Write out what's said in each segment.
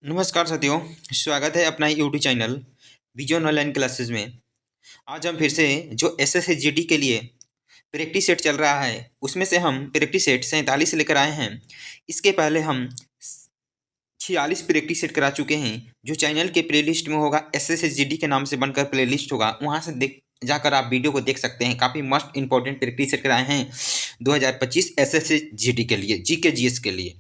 नमस्कार साथियों। स्वागत है अपना YouTube channel vision online classes में। आज हम फिर से जो एसएससी जीडी के लिए प्रैक्टिस सेट चल रहा है उसमें से हम प्रैक्टिस सेट 47 लेकर आए हैं। इसके पहले हम 46 प्रैक्टिस सेट करा चुके हैं। जो चैनल के प्लेलिस्ट में होगा एसएससी जीडी के नाम से बनकर प्लेलिस्ट होगा, वहाँ से देख जाकर आप वीडियो को देख सकते हैं। काफ़ी मस्त इंपॉर्टेंट प्रैक्टिस सेट कराए हैं 2025 एसएससी जीडी के लिए, जीके जीएस के लिए,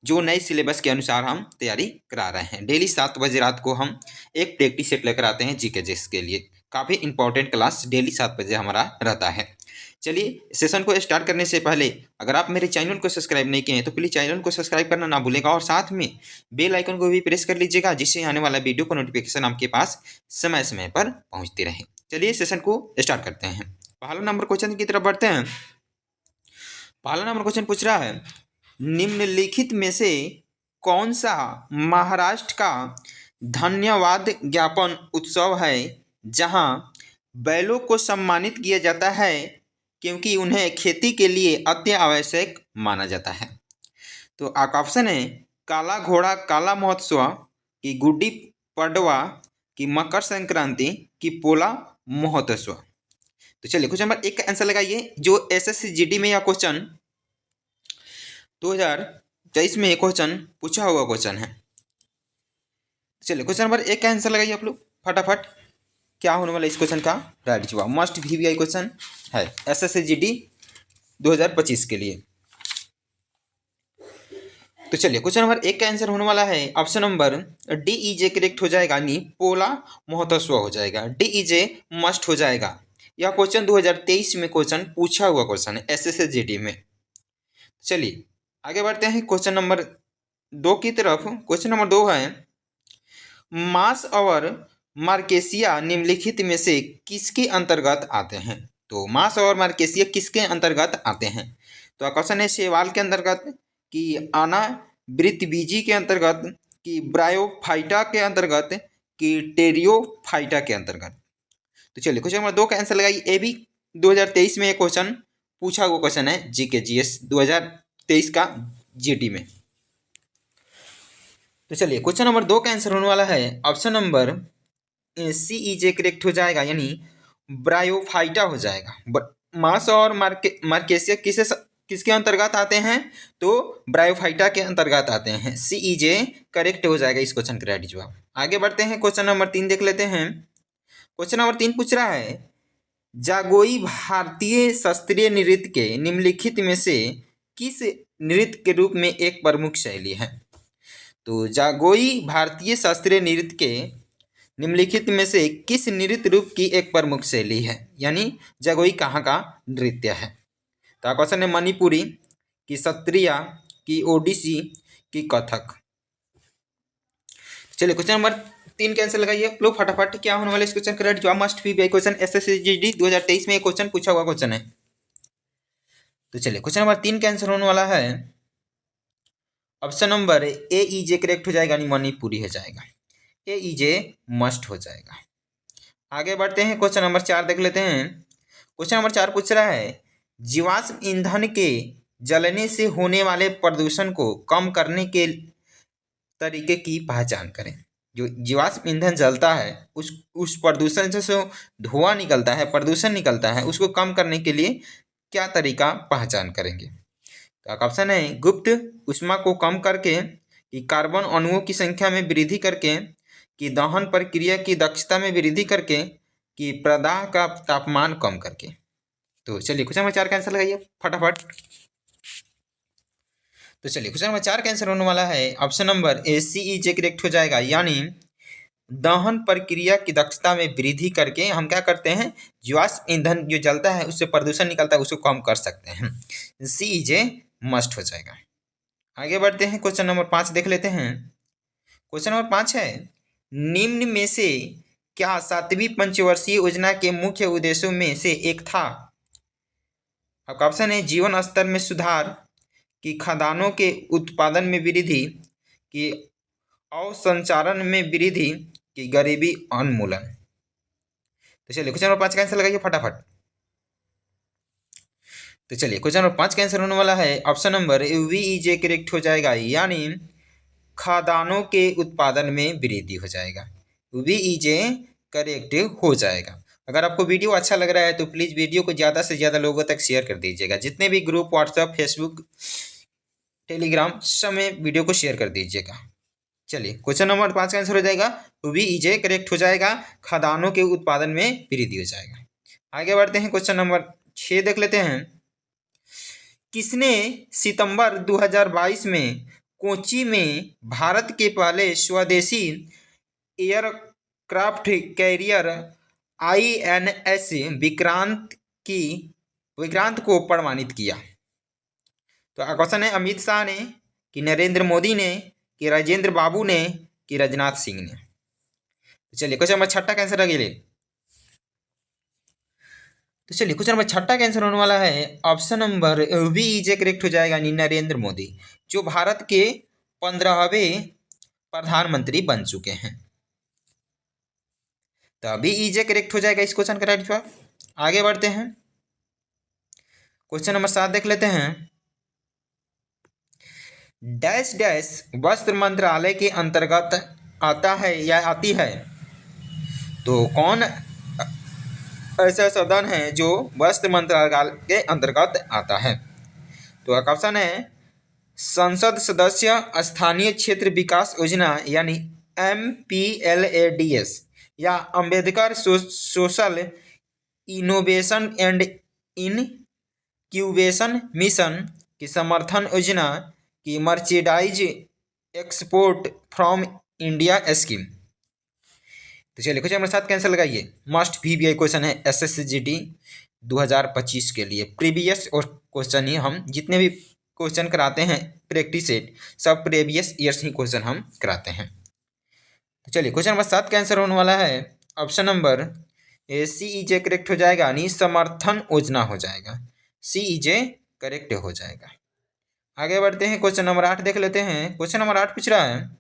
जो नए सिलेबस के अनुसार हम तैयारी करा रहे हैं। डेली 7 बजे रात को हम एक प्रैक्टिस सेट लेकर आते हैं जीके जीएस के लिए। काफ़ी इंपॉर्टेंट क्लास डेली 7 बजे हमारा रहता है। चलिए सेशन को स्टार्ट करने से पहले अगर आप मेरे चैनल को सब्सक्राइब नहीं किए हैं तो प्लीज़ चैनल को सब्सक्राइब करना ना भूलेगा और साथ में बेल आइकन को भी प्रेस कर लीजिएगा, जिससे आने वाला वीडियो का नोटिफिकेशन आपके पास समय समय पर पहुंचती रहे। चलिए सेशन को स्टार्ट करते हैं। पहला नंबर क्वेश्चन की तरफ बढ़ते हैं। पहला नंबर क्वेश्चन पूछ रहा है, निम्नलिखित में से कौन सा महाराष्ट्र का धन्यवाद ज्ञापन उत्सव है जहां बैलों को सम्मानित किया जाता है क्योंकि उन्हें खेती के लिए अति आवश्यक माना जाता है? तो आपका ऑप्शन है काला घोड़ा काला महोत्सव, की गुड्डी पड़वा, की मकर संक्रांति, की पोला महोत्सव। तो चलिए क्वेश्चन नंबर 1 का आंसर लगाइए। जो एसएससी जीडी में यह क्वेश्चन 2023 में क्वेश्चन पूछा हुआ क्वेश्चन है। चलिए क्वेश्चन नंबर 1 का आंसर लगाइए आप लोग फटाफट। क्या होने वाला इस क्वेश्चन का राइट जवाब? मस्ट वीवीआई क्वेश्चन है एसएससी जीडी 2025 के लिए। तो चलिए क्वेश्चन नंबर 1 का आंसर होने वाला है ऑप्शन नंबर डीईजे करेक्ट हो जाएगा, यानी पोला महोत्सव हो जाएगा। डीईजे मस्ट हो जाएगा। यह क्वेश्चन 2023 में क्वेश्चन पूछा हुआ क्वेश्चन है एसएससी जीडी में। चलिए आगे बढ़ते हैं क्वेश्चन नंबर 2 की तरफ। क्वेश्चन नंबर 2 है, मास और मार्केसिया निम्नलिखित में से किसके अंतर्गत आते हैं? तो मास और मार्केसिया किसके अंतर्गत आते हैं? तो क्वेश्चन है शेवाल के अंतर्गत, कि आना ब्रितबीजी के अंतर्गत, कि ब्रायोफाइटा के अंतर्गत, कि टेरियोफाइटा के अंतर्गत। तो चलिए क्वेश्चन नंबर 2 का आंसर लगाइए। ये भी 2023 में एक क्वेश्चन पूछा हुआ क्वेश्चन है जीके जीएस 2023 का जीटी में। तो चलिए क्वेश्चन नंबर 2 का आंसर होने वाला है ऑप्शन नंबर सीईजे करेक्ट हो जाएगा, यानी ब्रायोफाइटा हो जाएगा। मास और मार्केसिया किसके अंतर्गत आते हैं? तो ब्रायोफाइटा के अंतर्गत आते हैं। सीईजे करेक्ट हो जाएगा इस क्वेश्चन का राइट जवाब। आगे बढ़ते हैं क्वेश्चन नंबर 3 देख लेते हैं। क्वेश्चन नंबर 3 पूछ रहा है, जागोई भारतीय शास्त्रीय नृत्य के निम्नलिखित में से किस नृत्य के रूप में एक प्रमुख शैली है? तो जागोई भारतीय शास्त्रीय नृत्य के निम्नलिखित में से किस नृत्य रूप की एक प्रमुख शैली है, यानी जागोई कहाँ का नृत्य है? तो क्वेश्चन है मणिपुरी, की सत्रिया, की ओडिसी, की कथक। चलिए क्वेश्चन नंबर 3 का आंसर लगाइए लोग फटाफट। क्या होने वाला इस क्वेश्चन का राइट जवाब? Must be question SSC GD 2023 में क्वेश्चन पूछा हुआ क्वेश्चन है। तो चलिए क्वेश्चन नंबर 3 का आंसर होने वाला है ऑप्शन नंबर एईजे करेक्ट हो जाएगा, यानी मणिपुरी हो जाएगा। एईजे मस्ट हो जाएगा। आगे बढ़ते हैं क्वेश्चन नंबर 4 देख लेते हैं। क्वेश्चन नंबर 4 पूछ रहा है, जीवाश्म ईंधन के जलने से होने वाले प्रदूषण को कम करने के तरीके की पहचान करें। जो जीवाश्म ईंधन जलता है उस प्रदूषण से जो धुआं निकलता है, प्रदूषण निकलता है, उसको कम करने के लिए क्या तरीका पहचान करेंगे? तो ऑप्शन है गुप्त ऊष्मा को कम करके, कि कार्बन अणुओं की संख्या में वृद्धि करके, कि दहन प्रक्रिया की दक्षता में वृद्धि करके, कि प्रदाह का तापमान कम करके। तो चलिए क्वेश्चन नंबर 4 का आंसर लगाइए फटाफट। तो चलिए क्वेश्चन नंबर 4 का आंसर होने वाला है ऑप्शन नंबर ए सीईजे करेक्ट हो जाएगा, यानी दहन प्रक्रिया की दक्षता में वृद्धि करके हम क्या करते हैं, जीवाश्म ईंधन जो जलता है उससे प्रदूषण निकलता है उसको कम कर सकते हैं। सीईजे मस्ट हो जाएगा। आगे बढ़ते हैं क्वेश्चन नंबर 5 देख लेते हैं। क्वेश्चन नंबर 5 है, निम्न में से क्या 7वीं पंचवर्षीय योजना के मुख्य उद्देश्यों में से एक था? आपका ऑप्शन है जीवन स्तर में सुधार, कि खदानों के उत्पादन में वृद्धि, कि अवसंचारण में वृद्धि, कि गरीबी उन्मूलन। तो चलिए क्वेश्चन नंबर 5 का आंसर लगाइए फटाफट। तो चलिए क्वेश्चन नंबर 5 का आंसर होने वाला है ऑप्शन नंबर वीईजे करेक्ट हो जाएगा, यानी खाद्यान्नों के उत्पादन में वृद्धि हो जाएगा। वी इज ए करेक्ट हो जाएगा। अगर आपको वीडियो अच्छा लग रहा है तो प्लीज़ वीडियो को ज़्यादा से ज़्यादा लोगों तक शेयर कर दीजिएगा। जितने भी ग्रुप व्हाट्सएप, फेसबुक, टेलीग्राम सब में वीडियो को शेयर कर दीजिएगा। चलिए क्वेश्चन नंबर 5 का आंसर हो जाएगा वी इज ए करेक्ट हो जाएगा, खाद्यान्नों के उत्पादन में वृद्धि हो जाएगा। आगे बढ़ते हैं, क्वेश्चन नंबर 6 देख लेते हैं। किसने सितंबर 2022 में कोच्चि में भारत के पहले स्वदेशी एयरक्राफ्ट कैरियर INS विक्रांत को प्रमाणित किया? तो क्वेश्चन है अमित शाह ने, कि नरेंद्र मोदी ने, कि राजेंद्र बाबू ने, कि राजनाथ सिंह ने। तो चलिए क्वेश्चन नंबर 6 का आंसर आगे। तो चलिए क्वेश्चन नंबर 6 का आंसर होने वाला है option number B is a correct हो जाएगा, नरेंद्र मोदी, जो भारत के 15वें प्रधानमंत्री बन चुके हैं। तो अभी इज ए करेक्ट हो जाएगा इस क्वेश्चन का राइट जवाब। आगे बढ़ते हैं, क्वेश्चन नंबर 7 देख लेते हैं। डैश डैश वस्त्र मंत्रालय के अंतर्गत आता है या आती है? तो कौन ऐसा सदन है जो वस्त्र मंत्रालय के अंतर्गत आता है? तो ऑप्शन है संसद सदस्य स्थानीय क्षेत्र विकास योजना यानी MPLADS, या Ambedkar social innovation and incubation mission की समर्थन योजना, की merchandise export from India scheme. तो चलिए क्वेश्चन नंबर 7 कैंसिल लगाइए। मस्ट भी क्वेश्चन है SSGD 2025 के लिए। प्रीवियस और क्वेश्चन ही हम जितने भी क्वेश्चन कराते हैं प्रैक्टिस सेट, सब प्रीवियस ईयर्स ही क्वेश्चन हम कराते हैं। तो चलिए क्वेश्चन नंबर 7 का आंसर होने वाला है option number C is a correct हो जाएगा, यानी समर्थन योजना हो जाएगा। सी इज ए करेक्ट हो जाएगा। आगे बढ़ते हैं, क्वेश्चन नंबर 8 देख लेते हैं। क्वेश्चन नंबर 8 पूछ रहा है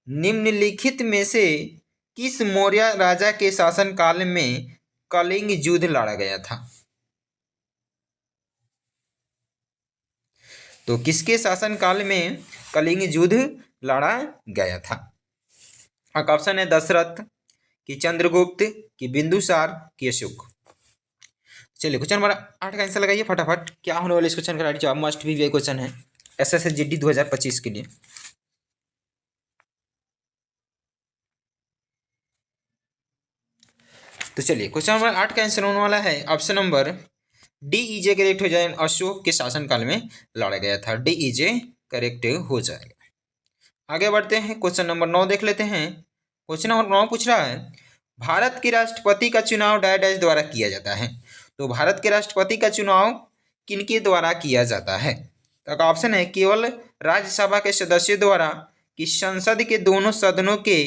निम्नलिखित में से किस मौर्य राजा के शासन काल में कलिंग युद्ध लड़ा गया था? तो किसके शासन काल में कलिंग युद्ध लड़ा गया था? ऑप्शन है दशरथ, कि चंद्रगुप्त, कि बिंदुसार, कि अशोक। चलिए क्वेश्चन नंबर 8 का आंसर लगाइए फटाफट। क्या होने वाले इस क्वेश्चन का राइट जवाब? मस्ट भी क्वेश्चन है SSGD 2025 के लिए। तो चलिए क्वेश्चन नंबर 8 का आंसर होने वाला है option number D is a correct हो जाए, अशोक के शासनकाल में लड़ा गया था। डी इज ए करेक्ट हो जाएगा। आगे बढ़ते हैं, क्वेश्चन नंबर 9 देख लेते हैं। क्वेश्चन नंबर 9 पूछ रहा है भारत के राष्ट्रपति का चुनाव डैश द्वारा किया जाता है। तो भारत के राष्ट्रपति का चुनाव किनके द्वारा किया जाता है? तो ऑप्शन है केवल राज्यसभा के सदस्यों द्वारा, कि संसद के दोनों सदनों के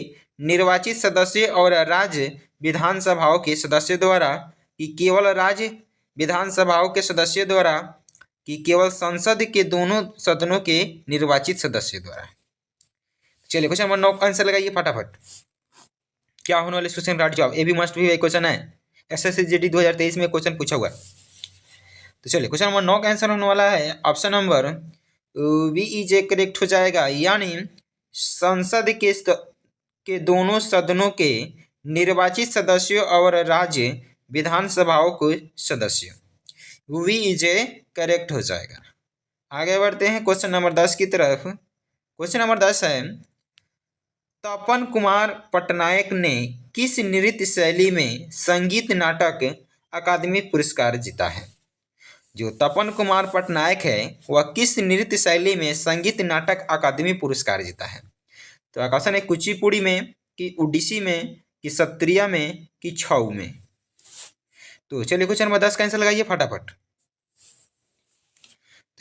निर्वाचित सदस्य और राज्य विधानसभाओं के सदस्यों द्वारा, कि केवल राज्य विधानसभाओं के सदस्यों द्वारा, कि केवल संसद के दोनों सदनों के निर्वाचित सदस्यों द्वारा। चलिए क्वेश्चन नंबर 9 का आंसर लगाइए फटाफट। क्या होने वाले क्वेश्चन राइट जवाब? ये भी मस्ट भी क्वेश्चन है, SSGD 2023 में क्वेश्चन पूछा हुआ है। तो चलिए क्वेश्चन नंबर 9 का आंसर होने वाला है option number B is a correct हो जाएगा, यानी संसद के दोनों सदनों के निर्वाचित सदस्यों और राज्य विधानसभाओं के सदस्यों। वी इज ए करेक्ट हो जाएगा। आगे बढ़ते हैं क्वेश्चन नंबर 10 की तरफ। क्वेश्चन नंबर 10 है तपन कुमार पटनायक ने किस नृत्य शैली में संगीत नाटक अकादमी पुरस्कार जीता है? जो तपन कुमार पटनायक है वह किस नृत्य शैली में संगीत नाटक अकादमी पुरस्कार जीता है? तो ऑप्शन है कुचिपुड़ी में, कि ओडिसी में, कि सत्रिया में, कि छऊ में। तो चलिए क्वेश्चन नंबर 10 का आंसर लगाइए फटाफट।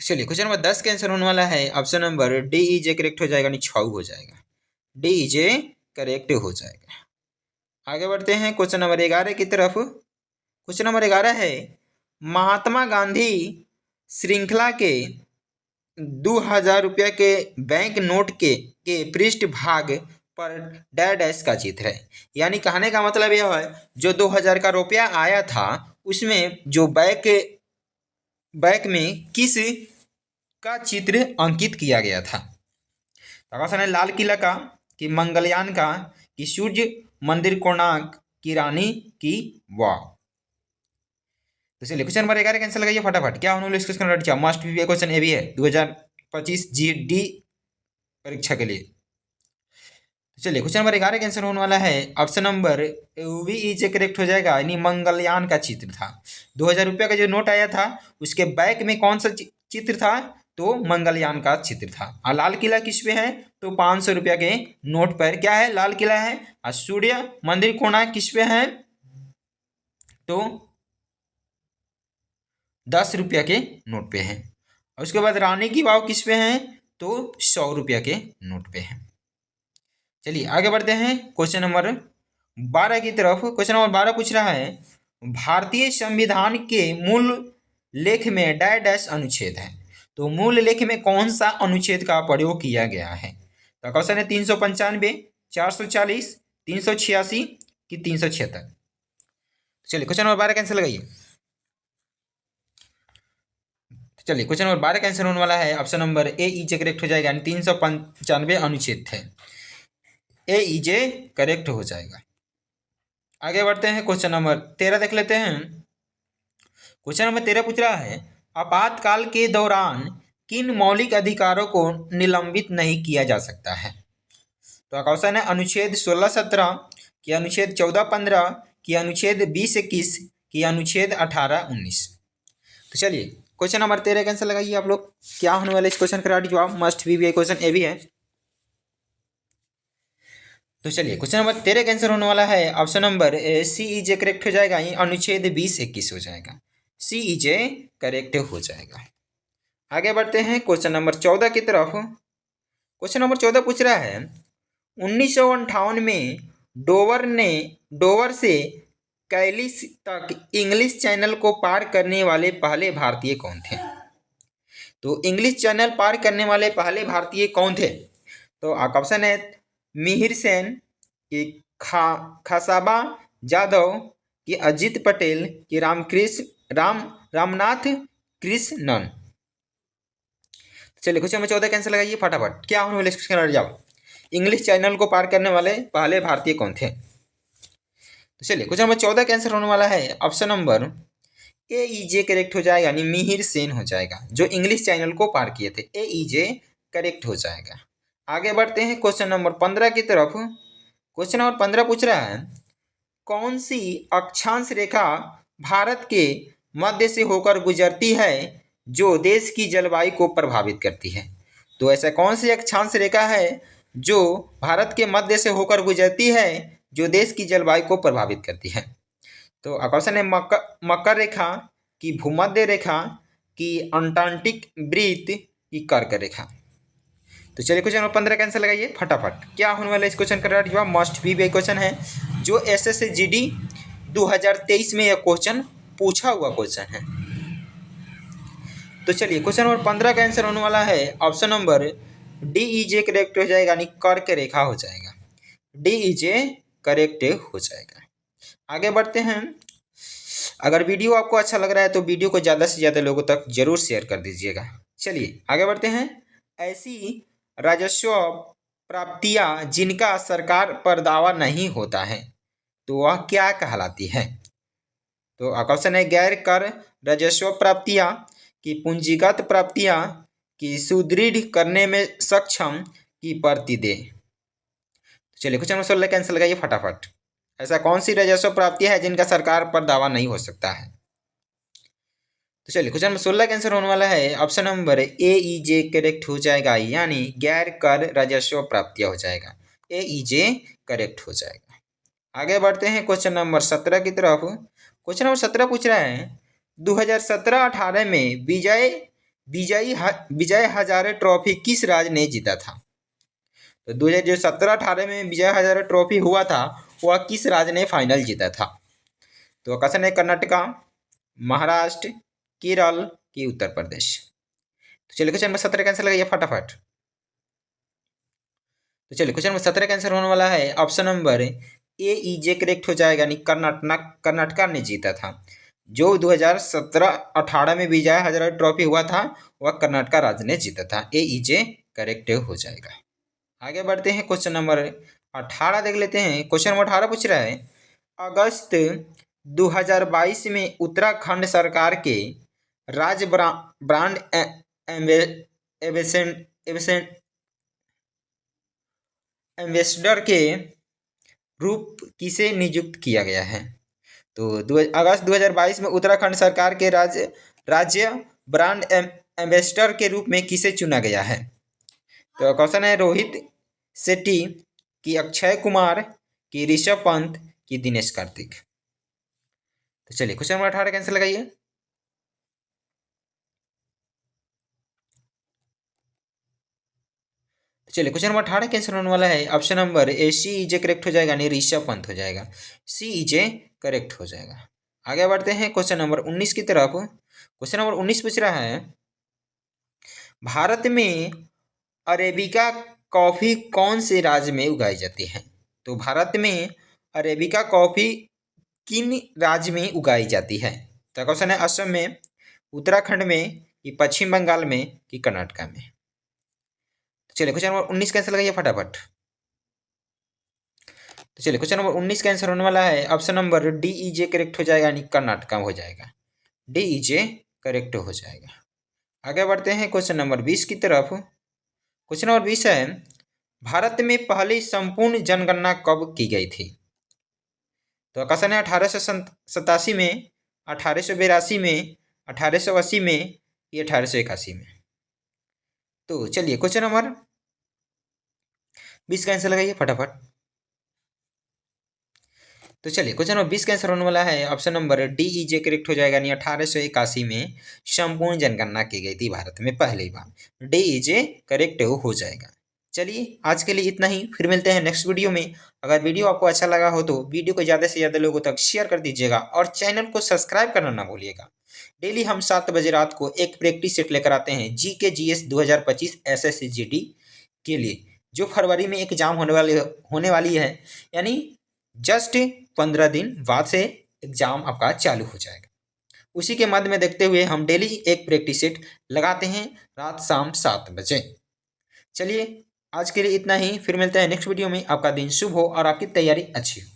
तो चलिए क्वेश्चन नंबर 10 का आंसर होने वाला है option number D is a correct हो जाएगा, नहीं छऊ हो जाएगा। डी इज ए करेक्ट हो जाएगा। आगे बढ़ते हैं क्वेश्चन नंबर 11 की तरफ। क्वेश्चन नंबर 11 है महात्मा गांधी श्रृंखला के 2000 रुपये के बैंक नोट के पृष्ठ भाग पर डैश का चित्र है। यानी कहने का मतलब यह है जो 2000 का रुपया आया था उसमें जो बैक में किस का चित्र अंकित किया गया था? तो क्वेश्चन है लाल किला का, कि मंगलयान का, कि सूर्य मंदिर कोणार्क, की रानी की वाह। तो चलिए क्वेश्चन नंबर 11 कैंसिल लगाइए फटाफट। क्या होने वाला इस क्वेश्चन का मस्ट बी क्वेश्चन ये भी है 2025 GD परीक्षा के लिए। चलिए क्वेश्चन नंबर 11 का आंसर होने वाला है ऑप्शन नंबर भी इज करेक्ट हो जाएगा, यानी मंगलयान का चित्र था। 2000 रुपये का जो नोट आया था उसके बैक में कौन सा चित्र था, तो मंगलयान का चित्र था। और लाल किला किस पे है, तो 500 रुपया के नोट पर क्या है, लाल किला है। और सूर्य मंदिर कोणार्क किस पे है, तो 10 रुपया के नोट पे है। और उसके बाद रानी की वाव किस पे है, तो 100 रुपया के नोट पे है। चलिए आगे बढ़ते हैं क्वेश्चन नंबर 12 की तरफ। क्वेश्चन नंबर 12 पूछ रहा है भारतीय संविधान के मूल लेख में डैश डैश अनुच्छेद है, तो मूल लेख में कौन सा अनुच्छेद का प्रयोग किया गया है। तो क्वेश्चन है 395, 440, 386 कि 376। चलिए क्वेश्चन नंबर 12 कैंसिल लगाइए। चलिए क्वेश्चन नंबर 12 का आंसर होने वाला है option number A is correct हो जाएगा, यानी 395 अनुच्छेद थे, ए इजे करेक्ट हो जाएगा। आगे बढ़ते हैं क्वेश्चन नंबर 13 देख लेते हैं। क्वेश्चन नंबर 13 पूछ रहा है आपातकाल के दौरान किन मौलिक अधिकारों को निलंबित नहीं किया जा सकता है। तो क्वेश्चन है अनुच्छेद 16-17 कि अनुच्छेद 14-15 कि अनुच्छेद 20-21 कि अनुच्छेद 18-19। तो चलिए क्वेश्चन नंबर 13 कैंसिल लगाइए आप लोग। क्या होने वाला इस क्वेश्चन का राइट जवाब मस्ट बी क्वेश्चन ए भी है। तो चलिए क्वेश्चन नंबर 13 का आंसर होने वाला है option number C is correct हो जाएगा, ये अनुच्छेद 20-21 हो जाएगा, सी इज करेक्ट हो जाएगा। आगे बढ़ते हैं क्वेश्चन नंबर 14 की तरफ। क्वेश्चन नंबर 14 पूछ रहा है 1958 में डोवर से कैलिस तक इंग्लिश चैनल को पार करने वाले पहले भारतीय कौन थे। तो इंग्लिश चैनल पार करने वाले पहले भारतीय कौन थे, तो ऑप्शन है मिहिर सेन कि खसाबा जाधव कि अजित पटेल कि रामनाथ कृष्णन। चलिए क्वेश्चन नंबर 14 कैंसिल लगाइए फटाफट। क्या होने वाले क्वेश्चन जवाब इंग्लिश चैनल को पार करने वाले पहले भारतीय कौन थे। तो चलिए क्वेश्चन नंबर 14 का आंसर होने वाला है ऑप्शन नंबर ए इजे करेक्ट हो जाएगा, यानी मिहिर सेन हो जाएगा, जो इंग्लिश चैनल को पार किए थे, ए इजे करेक्ट हो जाएगा। आगे बढ़ते हैं क्वेश्चन नंबर 15 की तरफ। क्वेश्चन नंबर 15 पूछ रहा है कौन सी अक्षांश रेखा भारत के मध्य से होकर गुजरती है जो देश की जलवायु को प्रभावित करती है। तो ऐसा कौन सी अक्षांश रेखा है जो भारत के मध्य से होकर गुजरती है जो देश की जलवायु को प्रभावित करती है। तो क्वेश्चन है मकर रेखा की भूमध्य रेखा की अंटार्कटिक वृत्त की कर्क रेखा। तो चलिए क्वेश्चन नंबर 15 कैंसिल लगाइए फटाफट। क्या होने वाला इस क्वेश्चन का राइट जवाब मस्ट बी क्वेश्चन है, जो SSGD 2023 में यह क्वेश्चन पूछा हुआ क्वेश्चन है। तो चलिए क्वेश्चन नंबर 15 का आंसर होने वाला है ऑप्शन नंबर डी इजे करेक्ट हो जाएगा, यानी कर्क रेखा हो जाएगा, डी इजे करेक्ट हो जाएगा। आगे बढ़ते हैं। अगर वीडियो आपको अच्छा लग रहा है तो वीडियो को ज़्यादा से ज़्यादा लोगों तक जरूर शेयर कर दीजिएगा। चलिए आगे बढ़ते हैं। ऐसी राजस्व प्राप्तियां जिनका सरकार पर दावा नहीं होता है तो वह क्या कहलाती है। तो क्वेश्चन है गैर कर राजस्व प्राप्तियां कि पूंजीगत प्राप्तियां कि सुदृढ़ करने में सक्षम की प्रतिदेय। चलिए क्वेश्चन नंबर 16 कैंसिल लगाइए फटाफट। ऐसा कौन सी राजस्व प्राप्तियां है जिनका सरकार पर दावा नहीं हो सकता है। तो चलिए क्वेश्चन नंबर 16 का आंसर होने वाला है ऑप्शन नंबर ए इजे करेक्ट हो जाएगा, यानी गैर कर राजस्व प्राप्तियां हो जाएगा, ए इजे करेक्ट हो जाएगा। आगे बढ़ते हैं क्वेश्चन नंबर 17 की तरफ। क्वेश्चन नंबर 17 पूछ रहा है 2017-18 में विजय हजारे ट्रॉफी किस राज्य ने जीता था। तो 2017-18 में विजय हजारे ट्रॉफी हुआ था वह किस राज्य ने फाइनल जीता था। तो क्वेश्चन है कर्नाटका, महाराष्ट्र, केरल की उत्तर प्रदेश। तो चलिए क्वेश्चन नंबर 17 का आंसर लगाइए फटाफट। तो चलिए क्वेश्चन नंबर 17 का आंसर होने वाला है ऑप्शन नंबर ए इजे करेक्ट हो जाएगा, यानी कर्नाटका ने जीता था। जो 2017-18 में विजय हजारे ट्रॉफी हुआ था वह कर्नाटका राज्य ने जीता था, ए इजे करेक्ट हो जाएगा। आगे बढ़ते हैं, क्वेश्चन नंबर 18 देख लेते हैं। क्वेश्चन नंबर 18 पूछ रहा है, अगस्त 2022 में उत्तराखंड सरकार के राज्य ब्रांड एम्बेसडर के रूप किसे नियुक्त किया गया है? तो अगस्त 2022 में उत्तराखंड सरकार के राज्य ब्रांड एम्बेसडर के रूप में किसे चुना गया है? तो क्वेश्चन है, रोहित शेट्टी की, अक्षय कुमार की, ऋषभ पंत की, दिनेश कार्तिक। तो चलिए क्वेश्चन नंबर 18 कैंसिल लगाइए। चलिए क्वेश्चन नंबर 18 कैंसिल होने वाला है। Option number A C is correct हो जाएगा, नहीं ऋषभ पंत हो जाएगा। सी इजे करेक्ट हो जाएगा। आगे बढ़ते हैं क्वेश्चन नंबर 19 की तरफ। क्वेश्चन नंबर 19 पूछ रहा है, भारत में अरेबिका कॉफी कौन से राज्य में उगाई जाती है? तो भारत में अरेबिका कॉफी किन राज्य में उगाई जाती है? तो क्वेश्चन है, असम में, उत्तराखंड में, कि पश्चिम बंगाल में, कि कर्नाटक में। चलिए क्वेश्चन नंबर 19 कैंसिल लगाइए फटाफट। तो चलिए क्वेश्चन नंबर 19 का आंसर होने वाला है ऑप्शन नंबर डी इजे करेक्ट हो जाएगा, यानी कर्नाटक हो जाएगा। डी इजे करेक्ट हो जाएगा। आगे बढ़ते हैं क्वेश्चन नंबर 20 की तरफ। क्वेश्चन नंबर 20 है, भारत में पहली संपूर्ण जनगणना कब की गई थी? तो क्वेश्चन है, 1887 में, 1882 में, 1880 में, या 1881 में। तो चलिए क्वेश्चन नंबर 20 का आंसर लगाइए फटाफट। तो चलिए क्वेश्चन नंबर 20 का आंसर होने वाला है ऑप्शन नंबर डी इजे करेक्ट हो जाएगा, यानी 1881 में संपूर्ण जनगणना की गई थी भारत में पहली बार। डी इजे करेक्ट हो जाएगा। चलिए आज के लिए इतना ही, फिर मिलते हैं नेक्स्ट वीडियो में। अगर वीडियो आपको अच्छा लगा हो तो वीडियो को ज़्यादा से ज़्यादा लोगों तक शेयर कर दीजिएगा और चैनल को सब्सक्राइब करना ना भूलिएगा। डेली हम 7 बजे रात को एक प्रैक्टिस सेट लेकर आते हैं जीके जीएस 2025 SSCGD के लिए, जो फरवरी में एग्जाम होने वाली है, यानी जस्ट 15 दिन बाद से एग्जाम आपका चालू हो जाएगा। उसी के मध्य में देखते हुए हम डेली एक प्रैक्टिस सेट लगाते हैं रात शाम 7 बजे। चलिए आज के लिए इतना ही, फिर मिलते हैं नेक्स्ट वीडियो में। आपका दिन शुभ हो और आपकी तैयारी अच्छी हो।